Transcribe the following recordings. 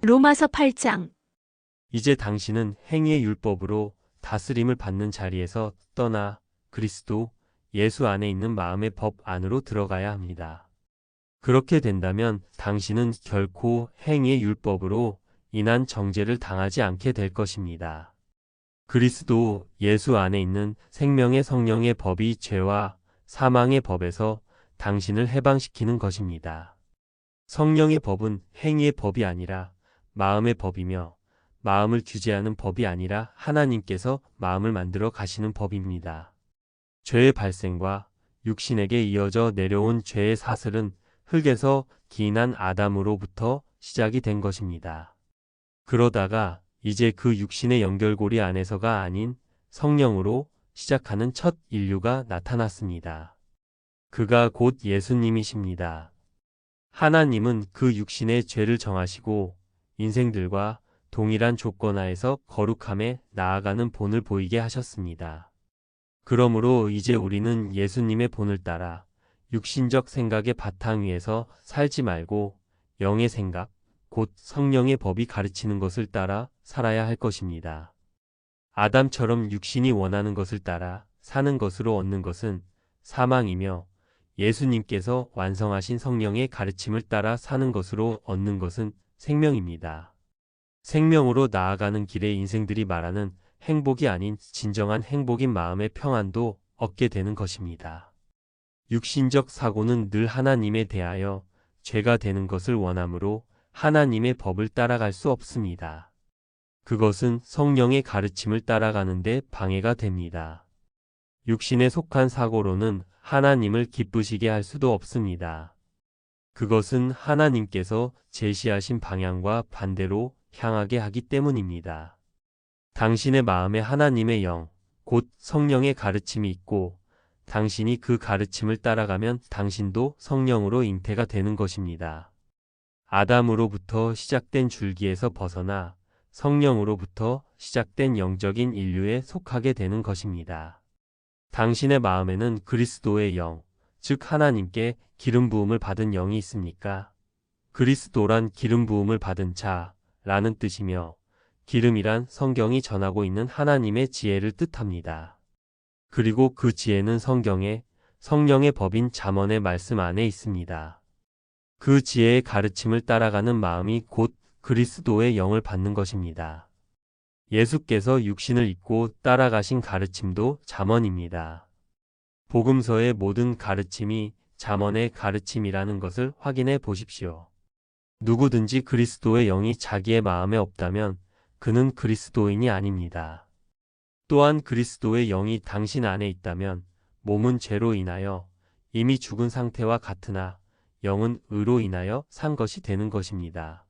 로마서 8장. 이제 당신은 행위의 율법으로 다스림을 받는 자리에서 떠나 그리스도 예수 안에 있는 마음의 법 안으로 들어가야 합니다. 그렇게 된다면 당신은 결코 행위의 율법으로 인한 정죄를 당하지 않게 될 것입니다. 그리스도 예수 안에 있는 생명의 성령의 법이 죄와 사망의 법에서 당신을 해방시키는 것입니다. 성령의 법은 행위의 법이 아니라 마음의 법이며 마음을 규제하는 법이 아니라 하나님께서 마음을 만들어 가시는 법입니다. 죄의 발생과 육신에게 이어져 내려온 죄의 사슬은 흙에서 기인한 아담으로부터 시작이 된 것입니다. 그러다가 이제 그 육신의 연결고리 안에서가 아닌 성령으로 시작하는 첫 인류가 나타났습니다. 그가 곧 예수님이십니다. 하나님은 그 육신의 죄를 정하시고 인생들과 동일한 조건 하에서 거룩함에 나아가는 본을 보이게 하셨습니다. 그러므로 이제 우리는 예수님의 본을 따라 육신적 생각의 바탕 위에서 살지 말고 영의 생각, 곧 성령의 법이 가르치는 것을 따라 살아야 할 것입니다. 아담처럼 육신이 원하는 것을 따라 사는 것으로 얻는 것은 사망이며 예수님께서 완성하신 성령의 가르침을 따라 사는 것으로 얻는 것은 생명입니다. 생명으로 나아가는 길에 인생들이 말하는 행복이 아닌 진정한 행복인 마음의 평안도 얻게 되는 것입니다. 육신적 사고는 늘 하나님에 대하여 죄가 되는 것을 원하므로 하나님의 법을 따라갈 수 없습니다. 그것은 성령의 가르침을 따라가는데 방해가 됩니다. 육신에 속한 사고로는 하나님을 기쁘시게 할 수도 없습니다. 그것은 하나님께서 제시하신 방향과 반대로 향하게 하기 때문입니다. 당신의 마음에 하나님의 영, 곧 성령의 가르침이 있고 당신이 그 가르침을 따라가면 당신도 성령으로 잉태가 되는 것입니다. 아담으로부터 시작된 줄기에서 벗어나 성령으로부터 시작된 영적인 인류에 속하게 되는 것입니다. 당신의 마음에는 그리스도의 영, 즉 하나님께 기름 부음을 받은 영이 있습니까? 그리스도란 기름 부음을 받은 자라는 뜻이며 기름이란 성경이 전하고 있는 하나님의 지혜를 뜻합니다. 그리고 그 지혜는 성경의 성령의 법인 잠언의 말씀 안에 있습니다. 그 지혜의 가르침을 따라가는 마음이 곧 그리스도의 영을 받는 것입니다. 예수께서 육신을 입고 따라가신 가르침도 잠언입니다. 복음서의 모든 가르침이 잠언의 가르침이라는 것을 확인해 보십시오. 누구든지 그리스도의 영이 자기의 마음에 없다면 그는 그리스도인이 아닙니다. 또한 그리스도의 영이 당신 안에 있다면 몸은 죄로 인하여 이미 죽은 상태와 같으나 영은 의로 인하여 산 것이 되는 것입니다.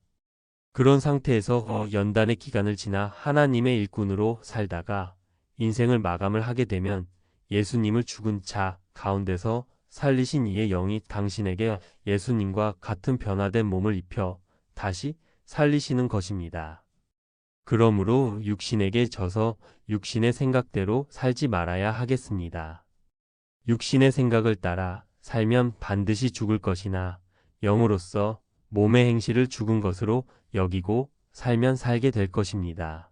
그런 상태에서 연단의 기간을 지나 하나님의 일꾼으로 살다가 인생을 마감을 하게 되면 예수님을 죽은 자 가운데서 살리신 이의 영이 당신에게 예수님과 같은 변화된 몸을 입혀 다시 살리시는 것입니다. 그러므로 육신에게 져서 육신의 생각대로 살지 말아야 하겠습니다. 육신의 생각을 따라 살면 반드시 죽을 것이나 영으로서 몸의 행실을 죽은 것으로 여기고 살면 살게 될 것입니다.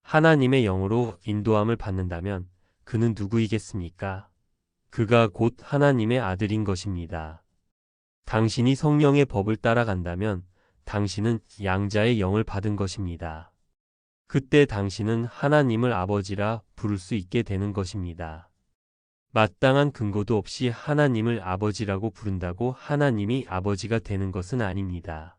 하나님의 영으로 인도함을 받는다면 그는 누구이겠습니까? 그가 곧 하나님의 아들인 것입니다. 당신이 성령의 법을 따라간다면 당신은 양자의 영을 받은 것입니다. 그때 당신은 하나님을 아버지라 부를 수 있게 되는 것입니다. 마땅한 근거도 없이 하나님을 아버지라고 부른다고 하나님이 아버지가 되는 것은 아닙니다.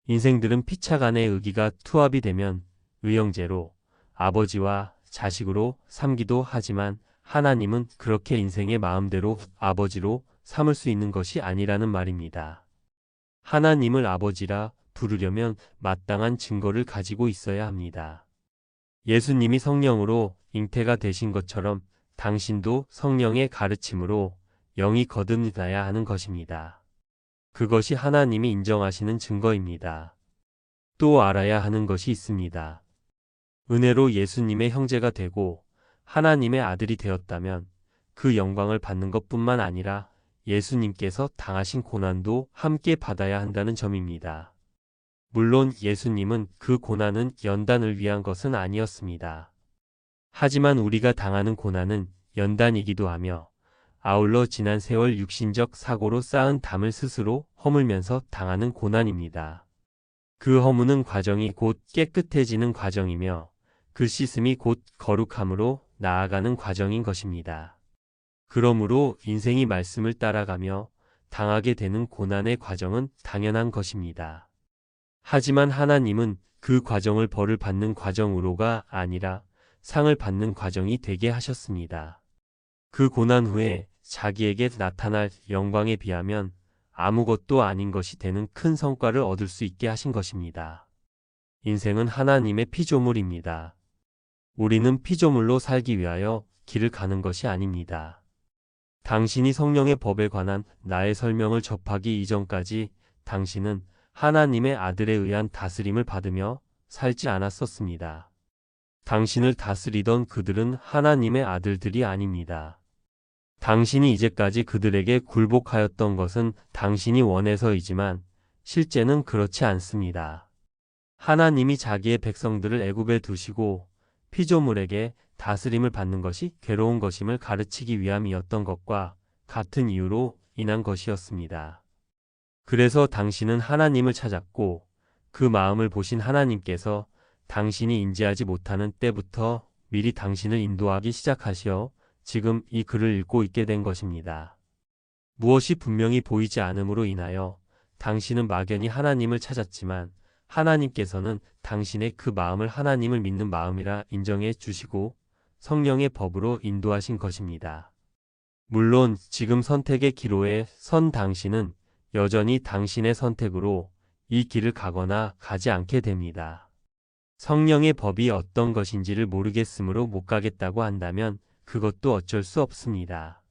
인생들은 피차간의 의기가 투합이 되면 의형제로 아버지와 자식으로 삼기도 하지만 하나님은 그렇게 인생의 마음대로 아버지로 삼을 수 있는 것이 아니라는 말입니다. 하나님을 아버지라 부르려면 마땅한 증거를 가지고 있어야 합니다. 예수님이 성령으로 잉태가 되신 것처럼 당신도 성령의 가르침으로 영이 거듭나야 하는 것입니다. 그것이 하나님이 인정하시는 증거입니다. 또 알아야 하는 것이 있습니다. 은혜로 예수님의 형제가 되고 하나님의 아들이 되었다면 그 영광을 받는 것뿐만 아니라 예수님께서 당하신 고난도 함께 받아야 한다는 점입니다. 물론 예수님은 그 고난은 연단을 위한 것은 아니었습니다. 하지만 우리가 당하는 고난은 연단이기도 하며 아울러 지난 세월 육신적 사고로 쌓은 담을 스스로 허물면서 당하는 고난입니다. 그 허무는 과정이 곧 깨끗해지는 과정이며 그 씻음이 곧 거룩함으로 나아가는 과정인 것입니다. 그러므로 인생이 말씀을 따라가며 당하게 되는 고난의 과정은 당연한 것입니다. 하지만 하나님은 그 과정을 벌을 받는 과정으로가 아니라 상을 받는 과정이 되게 하셨습니다. 그 고난 후에 자기에게 나타날 영광에 비하면 아무것도 아닌 것이 되는 큰 성과를 얻을 수 있게 하신 것입니다. 인생은 하나님의 피조물입니다. 우리는 피조물로 살기 위하여 길을 가는 것이 아닙니다. 당신이 성령의 법에 관한 나의 설명을 접하기 이전까지 당신은 하나님의 아들에 의한 다스림을 받으며 살지 않았었습니다. 당신을 다스리던 그들은 하나님의 아들들이 아닙니다. 당신이 이제까지 그들에게 굴복하였던 것은 당신이 원해서이지만 실제는 그렇지 않습니다. 하나님이 자기의 백성들을 애굽에 두시고 피조물에게 다스림을 받는 것이 괴로운 것임을 가르치기 위함이었던 것과 같은 이유로 인한 것이었습니다. 그래서 당신은 하나님을 찾았고 그 마음을 보신 하나님께서 당신이 인지하지 못하는 때부터 미리 당신을 인도하기 시작하시어 지금 이 글을 읽고 있게 된 것입니다. 무엇이 분명히 보이지 않음으로 인하여 당신은 막연히 하나님을 찾았지만 하나님께서는 당신의 그 마음을 하나님을 믿는 마음이라 인정해 주시고 성령의 법으로 인도하신 것입니다. 물론 지금 선택의 기로에 선 당신은 여전히 당신의 선택으로 이 길을 가거나 가지 않게 됩니다. 성령의 법이 어떤 것인지를 모르겠으므로 못 가겠다고 한다면 그것도 어쩔 수 없습니다.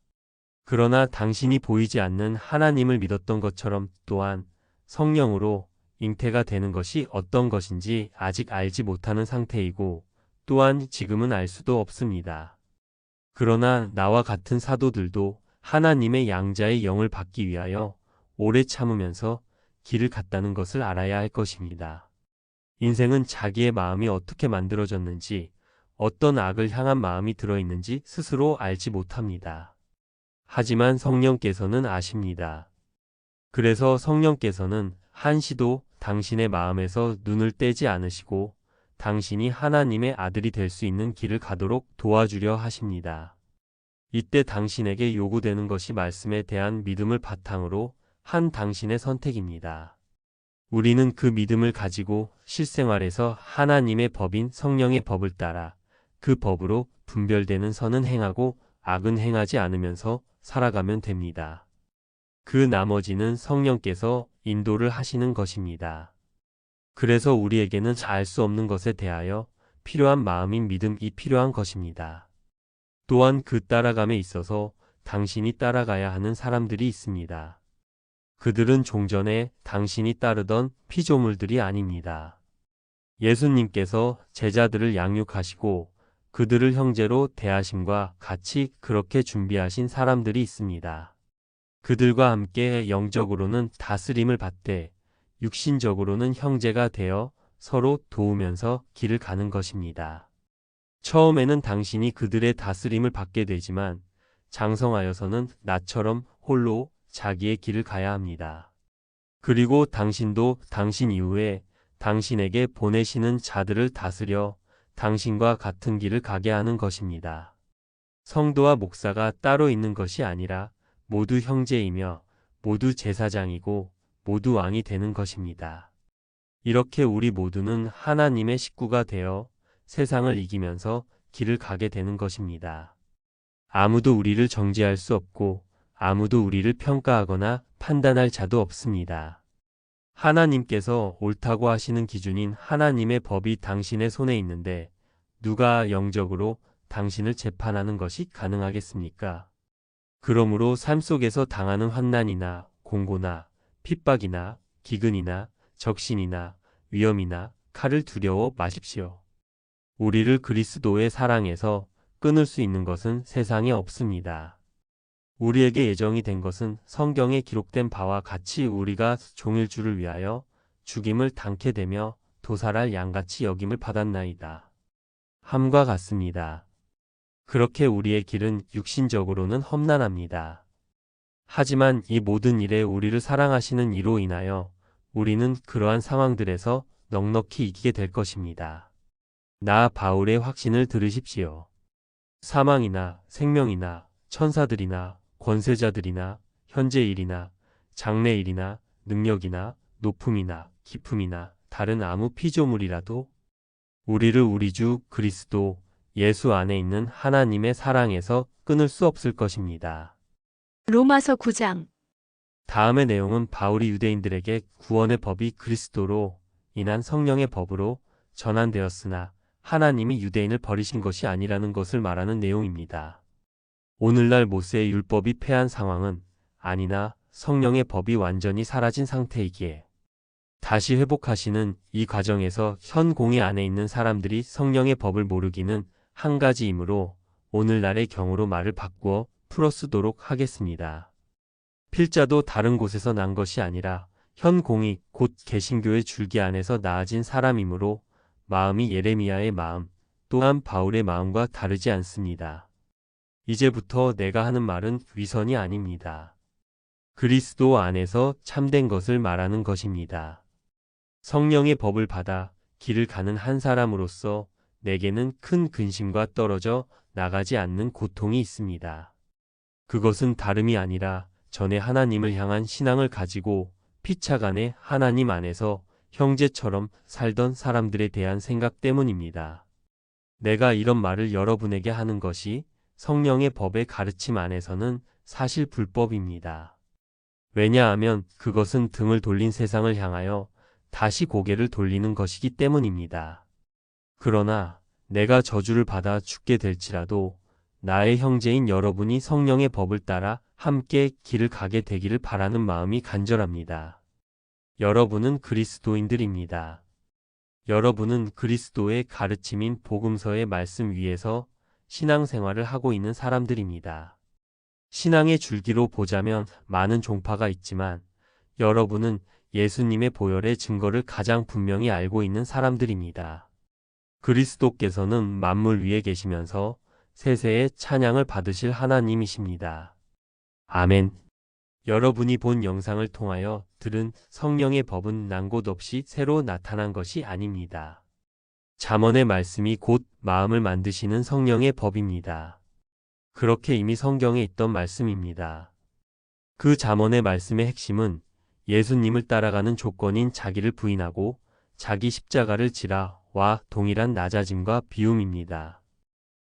그러나 당신이 보이지 않는 하나님을 믿었던 것처럼 또한 성령으로 잉태가 되는 것이 어떤 것인지 아직 알지 못하는 상태이고 또한 지금은 알 수도 없습니다. 그러나 나와 같은 사도들도 하나님의 양자의 영을 받기 위하여 오래 참으면서 길을 갔다는 것을 알아야 할 것입니다. 인생은 자기의 마음이 어떻게 만들어졌는지 어떤 악을 향한 마음이 들어있는지 스스로 알지 못합니다. 하지만 성령께서는 아십니다. 그래서 성령께서는 한시도 당신의 마음에서 눈을 떼지 않으시고 당신이 하나님의 아들이 될 수 있는 길을 가도록 도와주려 하십니다. 이때 당신에게 요구되는 것이 말씀에 대한 믿음을 바탕으로 한 당신의 선택입니다. 우리는 그 믿음을 가지고 실생활에서 하나님의 법인 성령의 법을 따라 그 법으로 분별되는 선은 행하고 악은 행하지 않으면서 살아가면 됩니다. 그 나머지는 성령께서 인도를 하시는 것입니다. 그래서 우리에게는 알 수 없는 것에 대하여 필요한 마음인 믿음이 필요한 것입니다. 또한 그 따라감에 있어서 당신이 따라가야 하는 사람들이 있습니다. 그들은 종전에 당신이 따르던 피조물들이 아닙니다. 예수님께서 제자들을 양육하시고 그들을 형제로 대하심과 같이 그렇게 준비하신 사람들이 있습니다. 그들과 함께 영적으로는 다스림을 받되 육신적으로는 형제가 되어 서로 도우면서 길을 가는 것입니다. 처음에는 당신이 그들의 다스림을 받게 되지만 장성하여서는 나처럼 홀로 자기의 길을 가야 합니다. 그리고 당신도 당신 이후에 당신에게 보내시는 자들을 다스려 당신과 같은 길을 가게 하는 것입니다. 성도와 목사가 따로 있는 것이 아니라 모두 형제이며 모두 제사장이고 모두 왕이 되는 것입니다. 이렇게 우리 모두는 하나님의 식구가 되어 세상을 이기면서 길을 가게 되는 것입니다. 아무도 우리를 정죄할 수 없고 아무도 우리를 평가하거나 판단할 자도 없습니다. 하나님께서 옳다고 하시는 기준인 하나님의 법이 당신의 손에 있는데 누가 영적으로 당신을 재판하는 것이 가능하겠습니까? 그러므로 삶 속에서 당하는 환난이나 공고나 핍박이나 기근이나 적신이나 위험이나 칼을 두려워 마십시오. 우리를 그리스도의 사랑에서 끊을 수 있는 것은 세상에 없습니다. 우리에게 예정이 된 것은 성경에 기록된 바와 같이 우리가 종일주를 위하여 죽임을 당케 되며 도살할 양같이 여김을 받았나이다. 함과 같습니다. 그렇게 우리의 길은 육신적으로는 험난합니다. 하지만 이 모든 일에 우리를 사랑하시는 이로 인하여 우리는 그러한 상황들에서 넉넉히 이기게 될 것입니다. 나 바울의 확신을 들으십시오. 사망이나 생명이나 천사들이나 권세자들이나 현재일이나 장래일이나 능력이나 높음이나 깊음이나 다른 아무 피조물이라도 우리를 우리 주 그리스도 예수 안에 있는 하나님의 사랑에서 끊을 수 없을 것입니다. 로마서 9장. 다음의 내용은 바울이 유대인들에게 구원의 법이 그리스도로 인한 성령의 법으로 전환되었으나 하나님이 유대인을 버리신 것이 아니라는 것을 말하는 내용입니다. 오늘날 모세의 율법이 패한 상황은 아니나 성령의 법이 완전히 사라진 상태이기에 다시 회복하시는 이 과정에서 현 공의 안에 있는 사람들이 성령의 법을 모르기는 한 가지이므로 오늘날의 경우로 말을 바꾸어 풀어쓰도록 하겠습니다. 필자도 다른 곳에서 난 것이 아니라 현 공의 곧 개신교의 줄기 안에서 나아진 사람이므로 마음이 예레미야의 마음 또한 바울의 마음과 다르지 않습니다. 이제부터 내가 하는 말은 위선이 아닙니다. 그리스도 안에서 참된 것을 말하는 것입니다. 성령의 법을 받아 길을 가는 한 사람으로서 내게는 큰 근심과 떨어져 나가지 않는 고통이 있습니다. 그것은 다름이 아니라 전에 하나님을 향한 신앙을 가지고 피차간에 하나님 안에서 형제처럼 살던 사람들에 대한 생각 때문입니다. 내가 이런 말을 여러분에게 하는 것이 성령의 법의 가르침 안에서는 사실 불법입니다. 왜냐하면 그것은 등을 돌린 세상을 향하여 다시 고개를 돌리는 것이기 때문입니다. 그러나 내가 저주를 받아 죽게 될지라도 나의 형제인 여러분이 성령의 법을 따라 함께 길을 가게 되기를 바라는 마음이 간절합니다. 여러분은 그리스도인들입니다. 여러분은 그리스도의 가르침인 복음서의 말씀 위에서 신앙생활을 하고 있는 사람들입니다. 신앙의 줄기로 보자면 많은 종파가 있지만 여러분은 예수님의 보혈의 증거를 가장 분명히 알고 있는 사람들입니다. 그리스도께서는 만물 위에 계시면서 세세의 찬양을 받으실 하나님이십니다. 아멘. 여러분이 본 영상을 통하여 들은 성령의 법은 난 곳 없이 새로 나타난 것이 아닙니다. 잠언의 말씀이 곧 마음을 만드시는 성령의 법입니다. 그렇게 이미 성경에 있던 말씀입니다. 그 잠언의 말씀의 핵심은 예수님을 따라가는 조건인 자기를 부인하고 자기 십자가를 지라와 동일한 낮아짐과 비움입니다.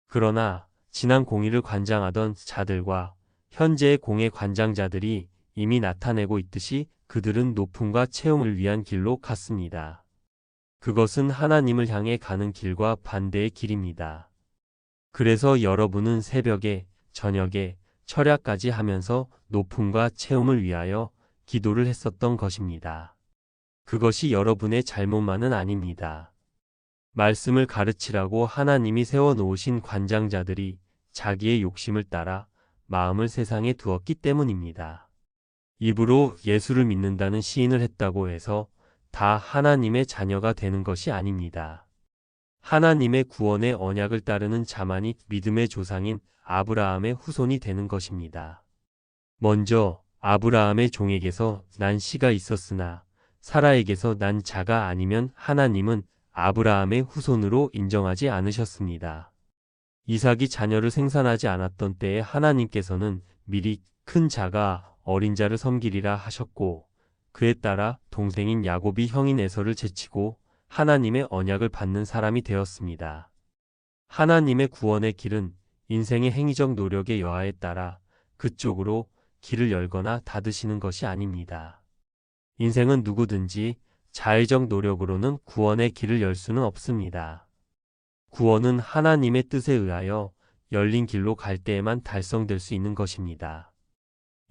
그러나 지난 공의를 관장하던 자들과 현재의 공의 관장자들이 이미 나타내고 있듯이 그들은 높음과 채움을 위한 길로 갔습니다. 그것은 하나님을 향해 가는 길과 반대의 길입니다. 그래서 여러분은 새벽에, 저녁에, 철야까지 하면서 높음과 채움을 위하여 기도를 했었던 것입니다. 그것이 여러분의 잘못만은 아닙니다. 말씀을 가르치라고 하나님이 세워놓으신 관장자들이 자기의 욕심을 따라 마음을 세상에 두었기 때문입니다. 입으로 예수를 믿는다는 시인을 했다고 해서 다 하나님의 자녀가 되는 것이 아닙니다. 하나님의 구원의 언약을 따르는 자만이 믿음의 조상인 아브라함의 후손이 되는 것입니다. 먼저 아브라함의 종에게서 난 씨가 있었으나 사라에게서 난 자가 아니면 하나님은 아브라함의 후손으로 인정하지 않으셨습니다. 이삭이 자녀를 생산하지 않았던 때에 하나님께서는 미리 큰 자가 어린 자를 섬기리라 하셨고 그에 따라 동생인 야곱이 형인 에서를 제치고 하나님의 언약을 받는 사람이 되었습니다. 하나님의 구원의 길은 인생의 행위적 노력의 여하에 따라 그쪽으로 길을 열거나 닫으시는 것이 아닙니다. 인생은 누구든지 자의적 노력으로는 구원의 길을 열 수는 없습니다. 구원은 하나님의 뜻에 의하여 열린 길로 갈 때에만 달성될 수 있는 것입니다.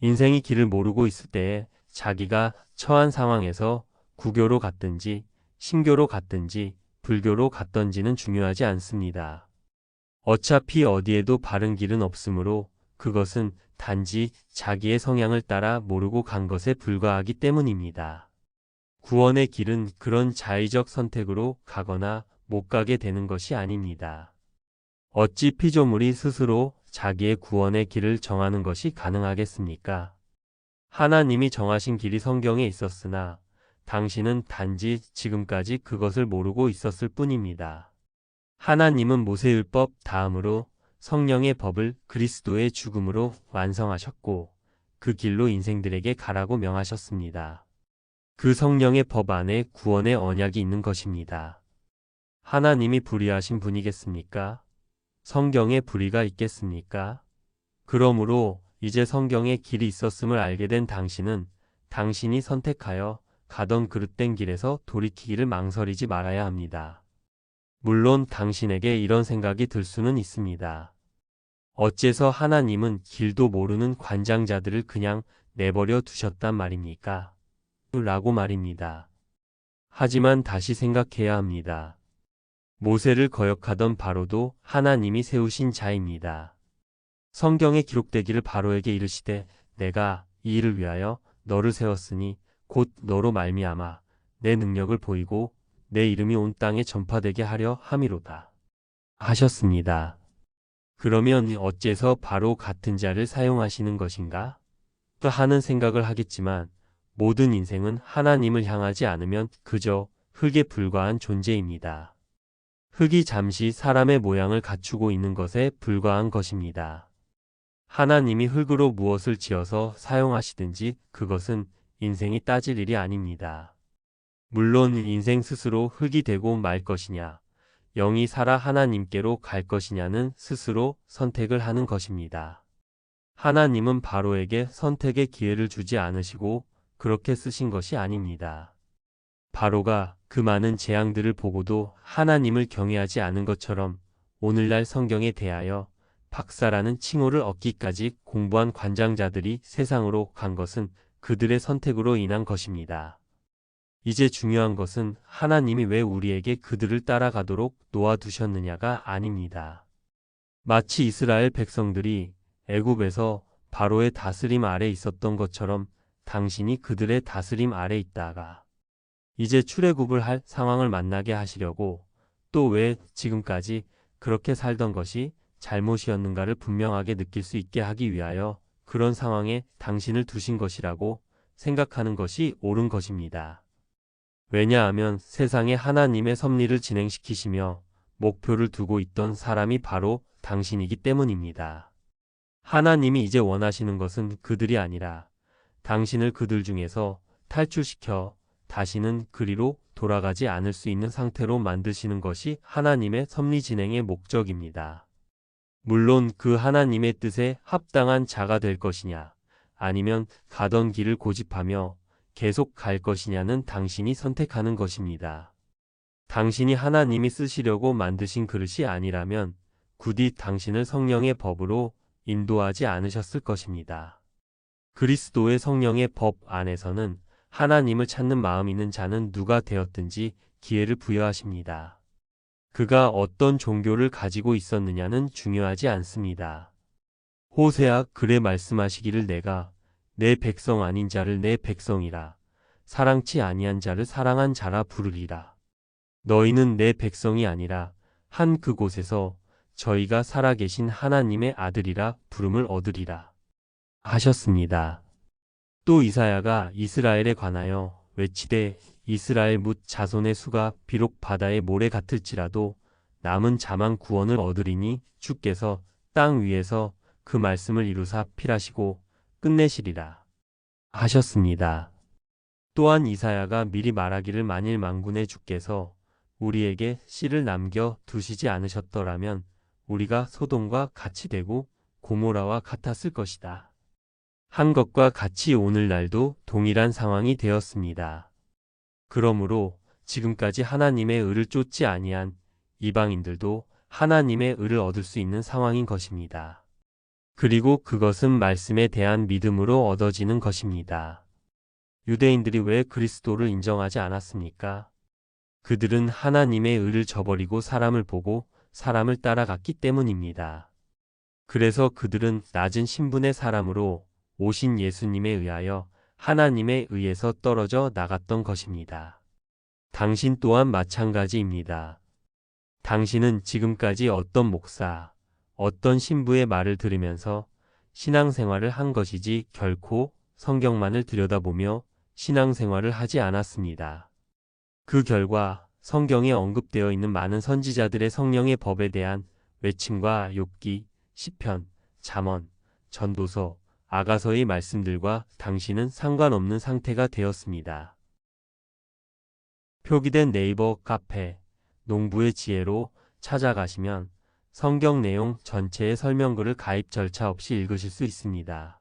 인생이 길을 모르고 있을 때에 자기가 처한 상황에서 구교로 갔든지 신교로 갔든지 불교로 갔던지는 중요하지 않습니다. 어차피 어디에도 바른 길은 없으므로 그것은 단지 자기의 성향을 따라 모르고 간 것에 불과하기 때문입니다. 구원의 길은 그런 자의적 선택으로 가거나 못 가게 되는 것이 아닙니다. 어찌 피조물이 스스로 자기의 구원의 길을 정하는 것이 가능하겠습니까? 하나님이 정하신 길이 성경에 있었으나 당신은 단지 지금까지 그것을 모르고 있었을 뿐입니다. 하나님은 모세율법 다음으로 성령의 법을 그리스도의 죽음으로 완성하셨고 그 길로 인생들에게 가라고 명하셨습니다. 그 성령의 법 안에 구원의 언약이 있는 것입니다. 하나님이 불의하신 분이겠습니까? 성경에 불의가 있겠습니까? 그러므로 이제 성경에 길이 있었음을 알게 된 당신은 당신이 선택하여 가던 그릇된 길에서 돌이키기를 망설이지 말아야 합니다. 물론 당신에게 이런 생각이 들 수는 있습니다. 어째서 하나님은 길도 모르는 관장자들을 그냥 내버려 두셨단 말입니까? 라고 말입니다. 하지만 다시 생각해야 합니다. 모세를 거역하던 바로도 하나님이 세우신 자입니다. 성경에 기록되기를 바로에게 이르시되 내가 이 일을 위하여 너를 세웠으니 곧 너로 말미암아 내 능력을 보이고 내 이름이 온 땅에 전파되게 하려 함이로다 하셨습니다. 그러면 어째서 바로 같은 자를 사용하시는 것인가? 하는 생각을 하겠지만 모든 인생은 하나님을 향하지 않으면 그저 흙에 불과한 존재입니다. 흙이 잠시 사람의 모양을 갖추고 있는 것에 불과한 것입니다. 하나님이 흙으로 무엇을 지어서 사용하시든지 그것은 인생이 따질 일이 아닙니다. 물론 인생 스스로 흙이 되고 말 것이냐, 영이 살아 하나님께로 갈 것이냐는 스스로 선택을 하는 것입니다. 하나님은 바로에게 선택의 기회를 주지 않으시고 그렇게 쓰신 것이 아닙니다. 바로가 그 많은 재앙들을 보고도 하나님을 경외하지 않은 것처럼 오늘날 성경에 대하여 박사라는 칭호를 얻기까지 공부한 관장자들이 세상으로 간 것은 그들의 선택으로 인한 것입니다. 이제 중요한 것은 하나님이 왜 우리에게 그들을 따라가도록 놓아두셨느냐가 아닙니다. 마치 이스라엘 백성들이 애굽에서 바로의 다스림 아래 있었던 것처럼 당신이 그들의 다스림 아래 있다가 이제 출애굽을 할 상황을 만나게 하시려고 또 왜 지금까지 그렇게 살던 것이 잘못이었는가를 분명하게 느낄 수 있게 하기 위하여 그런 상황에 당신을 두신 것이라고 생각하는 것이 옳은 것입니다. 왜냐하면 세상에 하나님의 섭리를 진행시키시며 목표를 두고 있던 사람이 바로 당신이기 때문입니다. 하나님이 이제 원하시는 것은 그들이 아니라 당신을 그들 중에서 탈출시켜 다시는 그리로 돌아가지 않을 수 있는 상태로 만드시는 것이 하나님의 섭리 진행의 목적입니다. 물론 그 하나님의 뜻에 합당한 자가 될 것이냐, 아니면 가던 길을 고집하며 계속 갈 것이냐는 당신이 선택하는 것입니다. 당신이 하나님이 쓰시려고 만드신 그릇이 아니라면 굳이 당신을 성령의 법으로 인도하지 않으셨을 것입니다. 그리스도의 성령의 법 안에서는 하나님을 찾는 마음 있는 자는 누가 되었든지 기회를 부여하십니다. 그가 어떤 종교를 가지고 있었느냐는 중요하지 않습니다. 호세아 글에 말씀하시기를 내가 내 백성 아닌 자를 내 백성이라 사랑치 아니한 자를 사랑한 자라 부르리라. 너희는 내 백성이 아니라 한 그곳에서 저희가 살아계신 하나님의 아들이라 부름을 얻으리라 하셨습니다. 또 이사야가 이스라엘에 관하여 외치되 이스라엘 뭇 자손의 수가 비록 바다의 모래 같을지라도 남은 자만 구원을 얻으리니 주께서 땅 위에서 그 말씀을 이루사 필하시고 끝내시리라 하셨습니다. 또한 이사야가 미리 말하기를 만일 만군의 주께서 우리에게 씨를 남겨 두시지 않으셨더라면 우리가 소돔과 같이 되고 고모라와 같았을 것이다 한 것과 같이 오늘날도 동일한 상황이 되었습니다. 그러므로 지금까지 하나님의 의를 쫓지 아니한 이방인들도 하나님의 의를 얻을 수 있는 상황인 것입니다. 그리고 그것은 말씀에 대한 믿음으로 얻어지는 것입니다. 유대인들이 왜 그리스도를 인정하지 않았습니까? 그들은 하나님의 의를 저버리고 사람을 보고 사람을 따라갔기 때문입니다. 그래서 그들은 낮은 신분의 사람으로 오신 예수님에 의하여 하나님에 의해서 떨어져 나갔던 것입니다. 당신 또한 마찬가지입니다. 당신은 지금까지 어떤 목사, 어떤 신부의 말을 들으면서 신앙생활을 한 것이지 결코 성경만을 들여다보며 신앙생활을 하지 않았습니다. 그 결과 성경에 언급되어 있는 많은 선지자들의 성령의 법에 대한 외침과 욥기, 시편, 잠언, 전도서, 아가서의 말씀들과 당신은 상관없는 상태가 되었습니다. 표기된 네이버 카페 농부의 지혜로 찾아가시면 성경 내용 전체의 설명글을 가입 절차 없이 읽으실 수 있습니다.